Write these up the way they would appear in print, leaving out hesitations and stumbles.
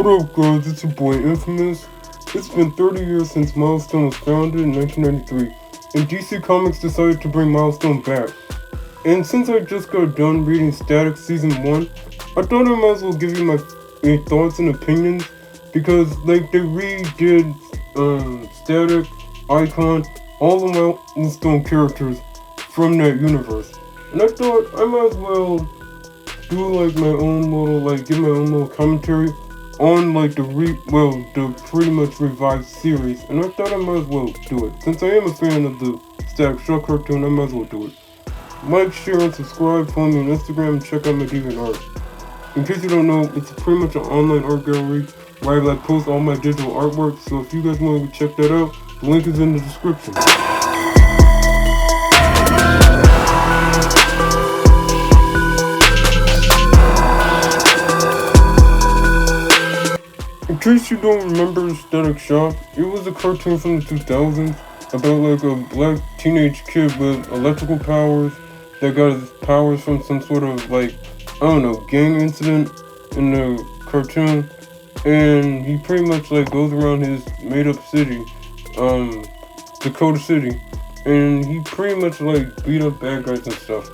What up, guys? It's your boy M-phamis. It's been 30 years since Milestone was founded in 1993, and DC Comics decided to bring Milestone back. And since I just got done reading Static Season 1, I thought I might as well give you my thoughts and opinions, because they redid Static, Icon, all the Milestone characters from that universe. And I thought I might as well do my own little, give my own little commentary on the pretty much revived series, and I thought I might as well do it. Since I am a fan of the Static Shock cartoon, I might as well do it. Like, share, and subscribe, follow me on Instagram, and check out my DeviantArt. In case you don't know, it's pretty much an online art gallery where I post all my digital artwork, so if you guys want to check that out, the link is in the description. In case you don't remember Static Shock, it was a cartoon from the 2000s about a black teenage kid with electrical powers that got his powers from some sort of gang incident in the cartoon, and he pretty much goes around his made up city, Dakota City, and he pretty much beat up bad guys and stuff.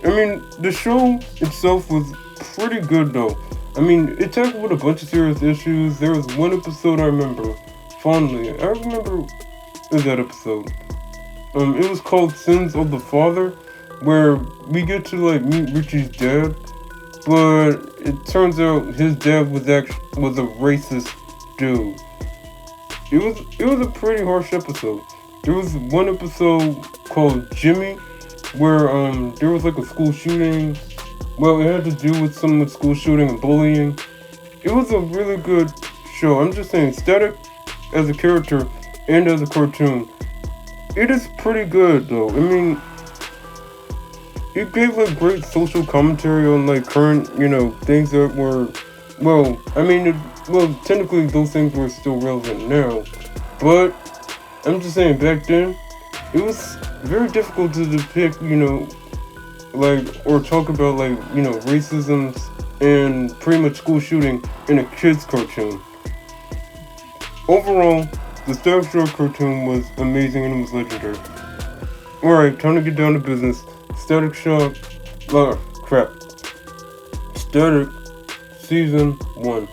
I mean, the show itself was pretty good though. I mean, it tackled with a bunch of serious issues. There was one episode I remember fondly. I remember that episode. It was called Sins of the Father, where we get to meet Richie's dad, but it turns out his dad was a racist dude. It was a pretty harsh episode. There was one episode called Jimmy, where there was a school shooting. Well, it had to do with school shooting and bullying. It was a really good show. I'm just saying, Static as a character and as a cartoon, it is pretty good though. I mean, it gave great social commentary on current, things that were, technically those things were still relevant now. But I'm just saying, back then, it was very difficult to depict, or talk about racism and pretty much school shooting in a kid's cartoon. Overall, the Static Shock cartoon was amazing and it was legendary. Alright, time to get down to business. Static Shock, Static Season 1.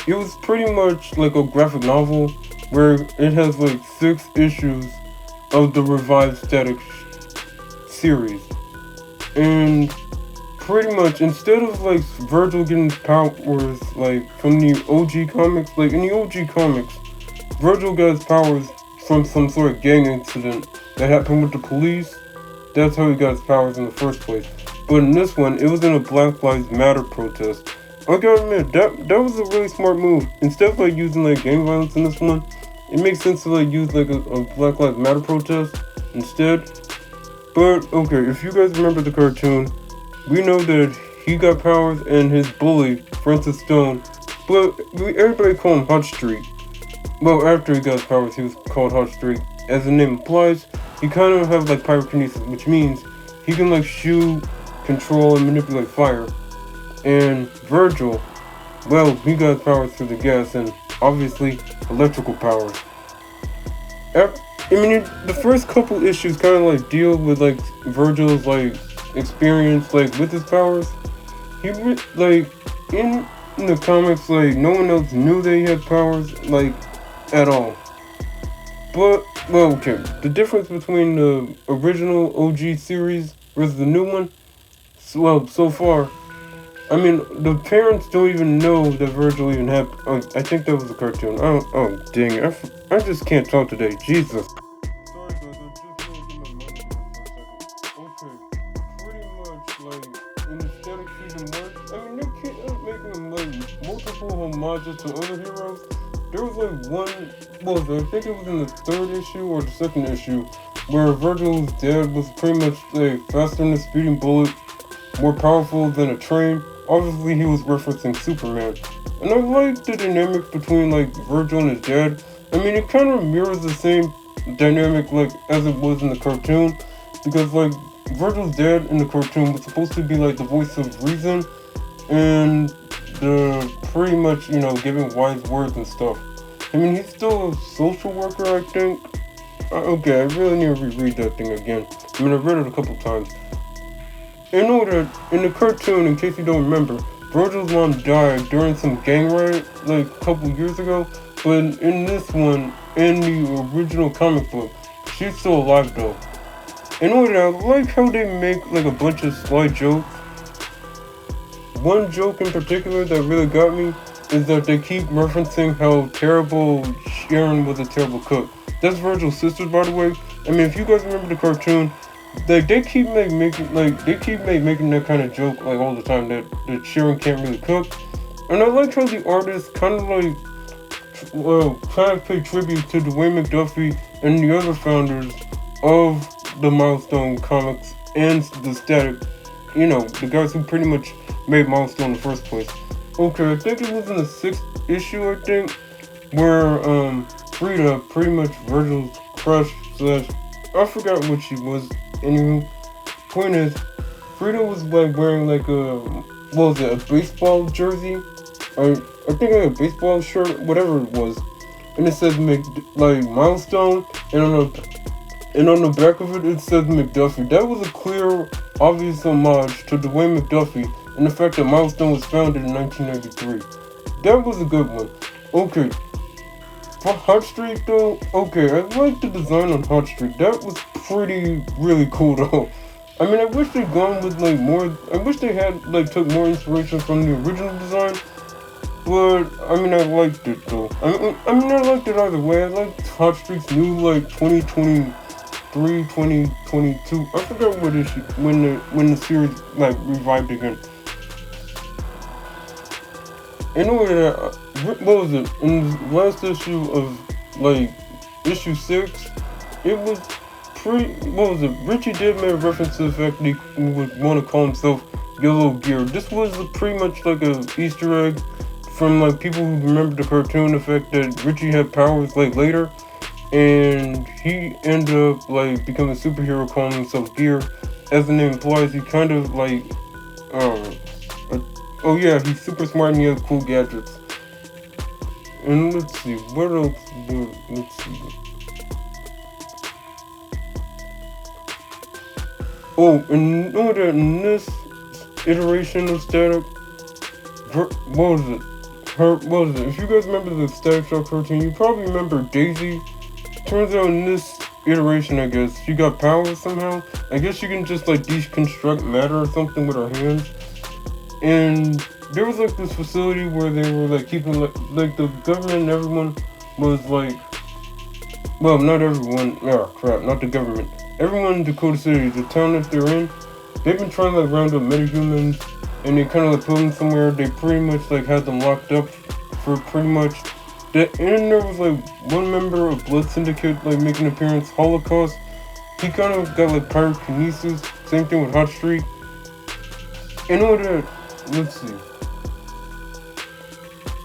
It was pretty much a graphic novel where it has 6 issues of the revived Static series. And pretty much, instead of Virgil getting his powers from the OG comics, in the OG comics, Virgil got his powers from some sort of gang incident that happened with the police. That's how he got his powers in the first place. But in this one, it was in a Black Lives Matter protest. I gotta admit, that was a really smart move. Instead of using gang violence in this one, it makes sense to use a Black Lives Matter protest instead. But, okay, if you guys remember the cartoon, we know that he got powers and his bully, Francis Stone, but everybody call him Hot Streak. Well, after he got his powers, he was called Hot Streak. As the name implies, he kind of has pyrokinesis, which means he can shoot, control, and manipulate fire. And Virgil, well, he got his powers through the gas and, obviously, electrical powers. The first couple issues kind of deal with Virgil's experience with his powers. He in the comics no one else knew that he had powers at all. But okay, the difference between the original OG series versus the new one, so far, the parents don't even know that Virgil even had. I think that was a cartoon. Oh dang it! I just can't talk today. Jesus. Sorry guys, I just want to get my mind together for a second. Okay, pretty much in the Static Season 1, they keep making multiple homages to other heroes. There was one. I think it was in the 3rd issue or the 2nd issue, where Virgil's dad was pretty much faster than a speeding bullet, more powerful than a train. Obviously, he was referencing Superman. And I like the dynamic between Virgil and his dad. It kind of mirrors the same dynamic as it was in the cartoon, because Virgil's dad in the cartoon was supposed to be the voice of reason, and the pretty much, giving wise words and stuff. I mean, he's still a social worker, I think. Okay, I really need to reread that thing again. I mean, I've read it a couple times. In the cartoon, in case you don't remember, Virgil's mom died during some gang riot, like a couple years ago. But in this one, in the original comic book, she's still alive though. I like how they make like a bunch of sly jokes. One joke in particular that really got me is that they keep referencing how terrible Sharon was a terrible cook. That's Virgil's sister, by the way. I mean, if you guys remember the cartoon, they keep making that kind of joke like all the time that Sharon can't really cook. And I like how the artist kind of trying to pay tribute to Dwayne McDuffie and the other founders of the Milestone comics and the Static, the guys who pretty much made Milestone in the first place. Okay, I think it was in the 6th issue, I think, where Frida, pretty much Virgil's crush / I forgot what she was. Anywho, point is, Frida was like wearing like a baseball jersey, or I think like a baseball shirt, whatever it was, and it says Milestone, and on the back of it says McDuffie. That was a clear, obvious homage to Dwayne McDuffie and the fact that Milestone was founded in 1993. That was a good one. Okay. For Hot Streak though, okay, I like the design on Hot Streak. That was really cool though. I mean, I wish they'd gone with more, I wish they had took more inspiration from the original design. But, I mean, I liked it though. I liked it either way. I liked Hot Streak's new 2023, 2022. I forgot what issue, when the series revived again. Anyway, what was it? In the last issue of issue 6, it was Richie did make a reference to the fact that he would want to call himself Yellow Gear. This was pretty much like a Easter egg from people who remember the cartoon, the fact that Richie had powers later, and he ended up becoming a superhero calling himself Gear. As the name implies, he kind of oh yeah, he's super smart and he has cool gadgets. And let's see, what else? Let's see. Oh, and know that in this iteration of Static, what was it? If you guys remember the Static Shock cartoon, you probably remember Daisy. Turns out in this iteration, I guess, she got powers somehow. I guess she can just deconstruct matter or something with her hands. And there was this facility where they were keeping the government and everyone was well, not everyone, not the government. Everyone in Dakota City, the town that they're in, they've been trying to round up metahumans, and they kind of put them somewhere. They pretty much had them locked up for pretty much. And there was one member of Blood Syndicate making an appearance, Holocaust. He kind of got pyrokinesis. Same thing with Hot Streak. In order, let's see.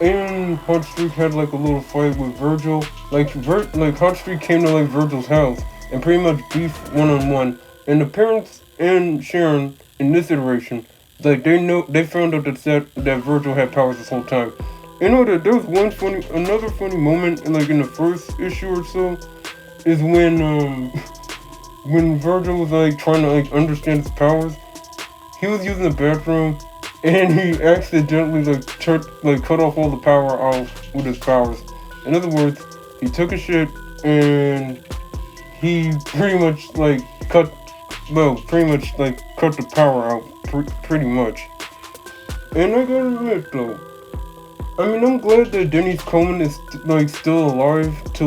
And Hot Streak had a little fight with Virgil. Hot Streak came to Virgil's house and pretty much beefed one-on-one. And the parents and Sharon in this iteration, they found out that Virgil had powers this whole time. In order, there was another funny moment in the first issue or so, is when Virgil was trying to understand his powers. He was using the bathroom and he accidentally cut off all the power off with his powers. In other words, he took a shit and he pretty much cut the power out pretty much. And I gotta admit though, I mean, I'm glad that Dennis Coleman is still alive to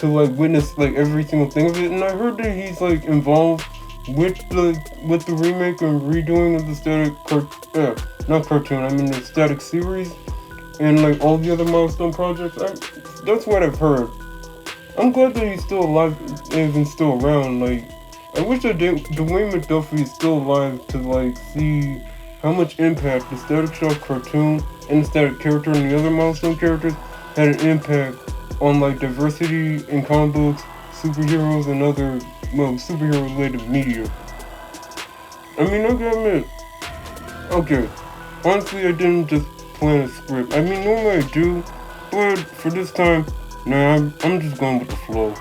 witness every single thing of it. And I heard that he's involved with the remake and redoing of the Static the Static series and all the other Milestone projects. That's what I've heard. I'm glad that he's still alive and still around. I wish that Dwayne McDuffie is still alive to see how much impact the Static Shock cartoon and the Static character and the other Milestone characters had an impact on diversity in comic books, superheroes, and other superhero-related media. I mean, I gotta admit, okay, honestly, I didn't just plan a script. I mean, normally I do, but for this time, nah, I'm just going with the flow.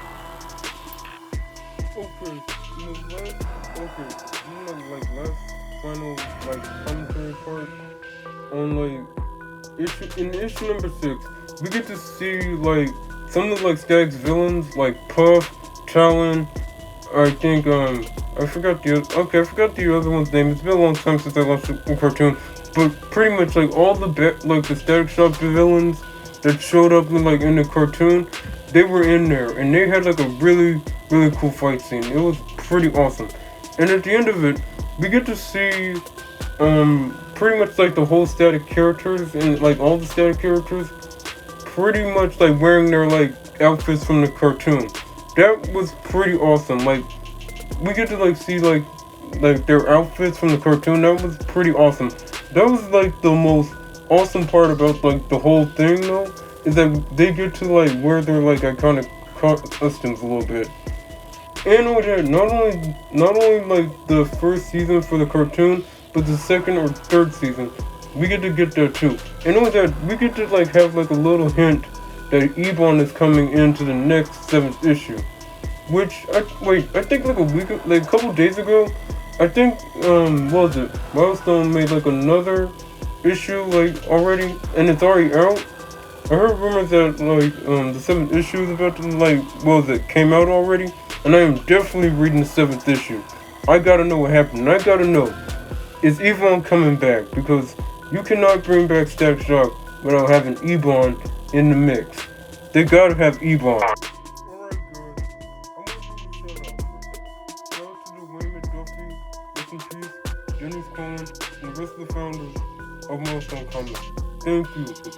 Okay, last final like commentary part on issue number 6, we get to see like some of like Stag's villains like Puff, Talon. I think I forgot the other one's name. It's been a long time since I watched the cartoon, but pretty much like all the Static Shock villains that showed up in the cartoon, they were in there, and they had like a really cool fight scene. It was pretty awesome. And at the end of it, we get to see pretty much like the whole Static characters and like all the Static characters pretty much like wearing their like outfits from the cartoon. That was pretty awesome. Like we get to like see like their outfits from the cartoon. That was pretty awesome. That was like the most awesome part about like the whole thing though, is that they get to like wear their like iconic costumes a little bit. And with that, not only like the first season for the cartoon, but the second or third season, we get that too. And with that, we get to like have like a little hint that Ebon is coming into the next 7th issue. Which I think like a couple days ago, I think what was it? Milestone made like another issue like already, and it's already out. I heard rumors that like the 7th issue is about to came out already, and I am definitely reading the 7th issue. I gotta know what happened. And I gotta know, is Ebon coming back? Because you cannot bring back Static Shock without having Ebon in the mix. They gotta have Ebon. Alright guys, I'm gonna shut up. Shout out to the Wayman Duffy, rest in peace, Dennis Cohen, and the rest of the founders of Milestone Comics. Thank you.